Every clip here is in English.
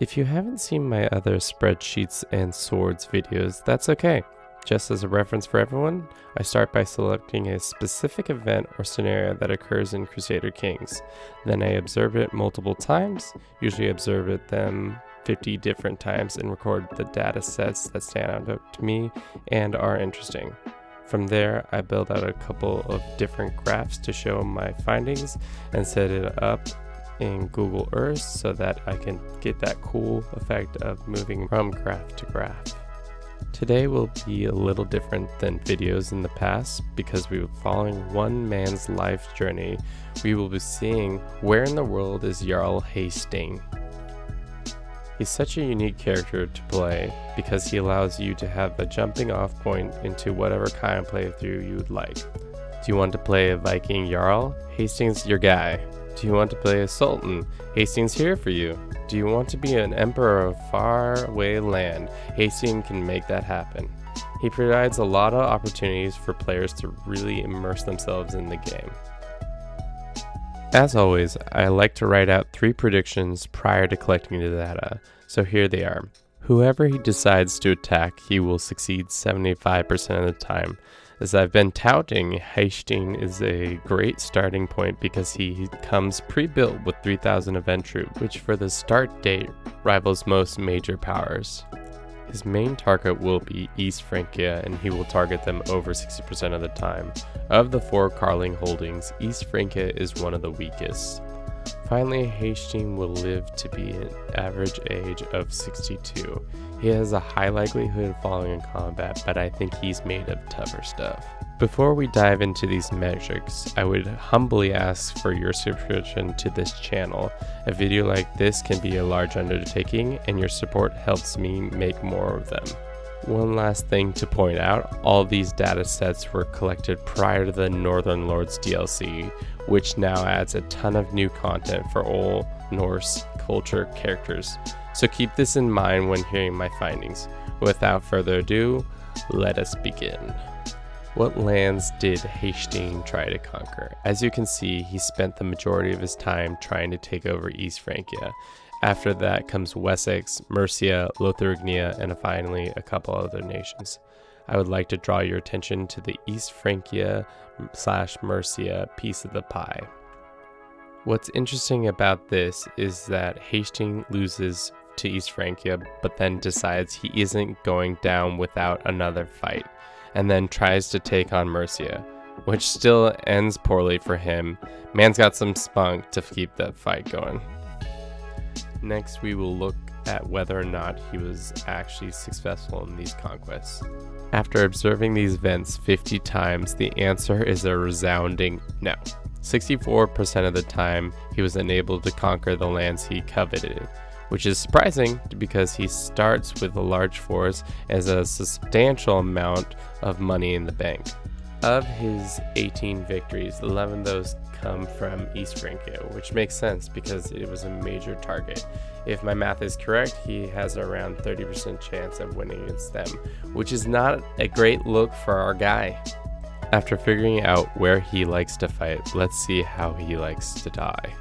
If you haven't seen my other Spreadsheets and Swords videos, that's okay. Just as a reference for everyone, I start by selecting a specific event or scenario that occurs in Crusader Kings. Then I observe it multiple times, usually observe it them 50 different times, and record the data sets that stand out to me and are interesting. From there, I build out a couple of different graphs to show my findings and set it up in Google Earth so that I can get that cool effect of moving from graph to graph. Today will be a little different than videos in the past because we will be following one man's life journey. We will be seeing where in the world is Jarl Hasteinn. He's such a unique character to play because he allows you to have a jumping off point into whatever kind of playthrough you would like. Do you want to play a Viking Jarl? Haestein's your guy. Do you want to play a Sultan? Haestein's here for you. Do you want to be an emperor of faraway land? Haesteinn can make that happen. He provides a lot of opportunities for players to really immerse themselves in the game. As always, I like to write out 3 predictions prior to collecting the data, so here they are. Whoever he decides to attack, he will succeed 75% of the time. As I've been touting, Haesteinn is a great starting point because he comes pre-built with 3,000 event troops, which for the start date rivals most major powers. His main target will be East Francia, and he will target them over 60% of the time. Of the 4 Carling holdings, East Francia is one of the weakest. Finally, Haesteinn will live to be an average age of 62. He has a high likelihood of falling in combat, but I think he's made of tougher stuff. Before we dive into these metrics, I would humbly ask for your subscription to this channel. A video like this can be a large undertaking, and your support helps me make more of them. One last thing to point out, all these data sets were collected prior to the Northern Lords DLC, which now adds a ton of new content for Old Norse culture characters. So keep this in mind when hearing my findings. Without further ado, let us begin. What lands did Haesteinn try to conquer? As you can see, he spent the majority of his time trying to take over East Francia. After that comes Wessex, Mercia, Lotharingia, and finally a couple other nations. I would like to draw your attention to the East Francia/Mercia piece of the pie. What's interesting about this is that Haesteinn loses to East Francia, but then decides he isn't going down without another fight, and then tries to take on Mercia, which still ends poorly for him. Man's got some spunk to keep that fight going. Next, we will look at whether or not he was actually successful in these conquests. After observing these events 50 times, the answer is a resounding no. 64% of the time, he was unable to conquer the lands he coveted, which is surprising because he starts with a large force as a substantial amount of money in the bank. Of his 18 victories, 11 of those come from East Francia, which makes sense because it was a major target. If my math is correct, he has around 30% chance of winning against them, which is not a great look for our guy. After figuring out where he likes to fight, let's see how he likes to die.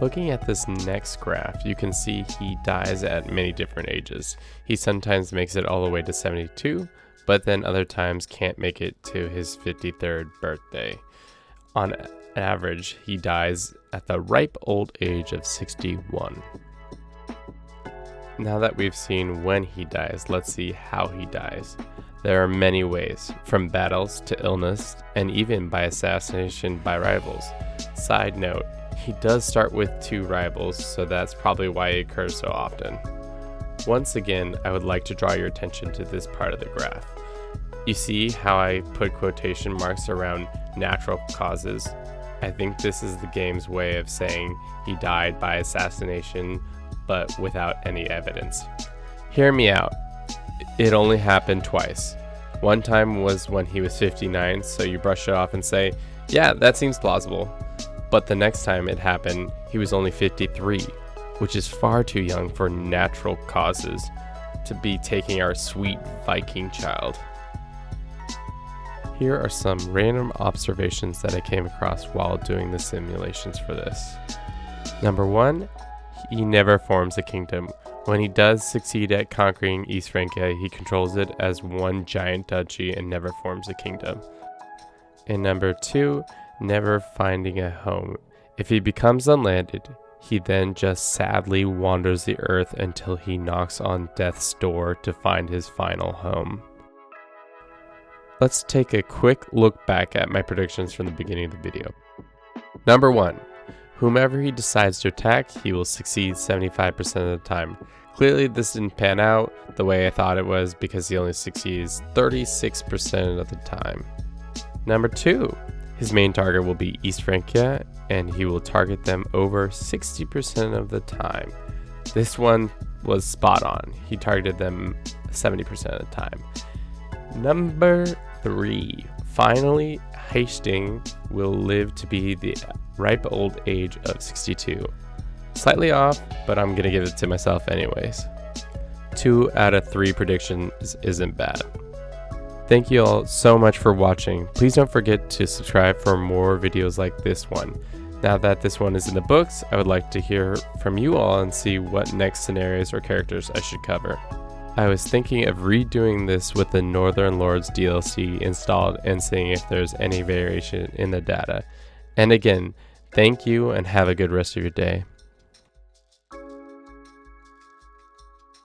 Looking at this next graph, you can see he dies at many different ages. He sometimes makes it all the way to 72, but then other times can't make it to his 53rd birthday. On average, he dies at the ripe old age of 61. Now that we've seen when he dies, let's see how he dies. There are many ways, from battles to illness, and even by assassination by rivals. Side note, he does start with 2 rivals, so that's probably why it occurs so often. Once again, I would like to draw your attention to this part of the graph. You see how I put quotation marks around natural causes? I think this is the game's way of saying he died by assassination, but without any evidence. Hear me out. It only happened twice. One time was when he was 59, so you brush it off and say, yeah, that seems plausible. But the next time it happened, he was only 53, which is far too young for natural causes to be taking our sweet Viking child. Here are some random observations that I came across while doing the simulations for this. Number 1, he never forms a kingdom. When he does succeed at conquering East Francia, he controls it as one giant duchy and never forms a kingdom. And number 2, never finding a home. If he becomes unlanded, he then just sadly wanders the earth until he knocks on death's door to find his final home. Let's take a quick look back at my predictions from the beginning of the video. Number 1, whomever he decides to attack, he will succeed 75% of the time. Clearly this didn't pan out the way I thought it was because he only succeeds 36% of the time. Number 2, his main target will be East Francia, and he will target them over 60% of the time. This one was spot on. He targeted them 70% of the time. Number 3, finally, Haesteinn will live to be the ripe old age of 62. Slightly off, but I'm gonna give it to myself anyways. 2 out of 3 predictions isn't bad. Thank you all so much for watching. Please don't forget to subscribe for more videos like this one. Now that this one is in the books, I would like to hear from you all and see what next scenarios or characters I should cover. I was thinking of redoing this with the Northern Lords DLC installed and seeing if there's any variation in the data. And again, thank you and have a good rest of your day.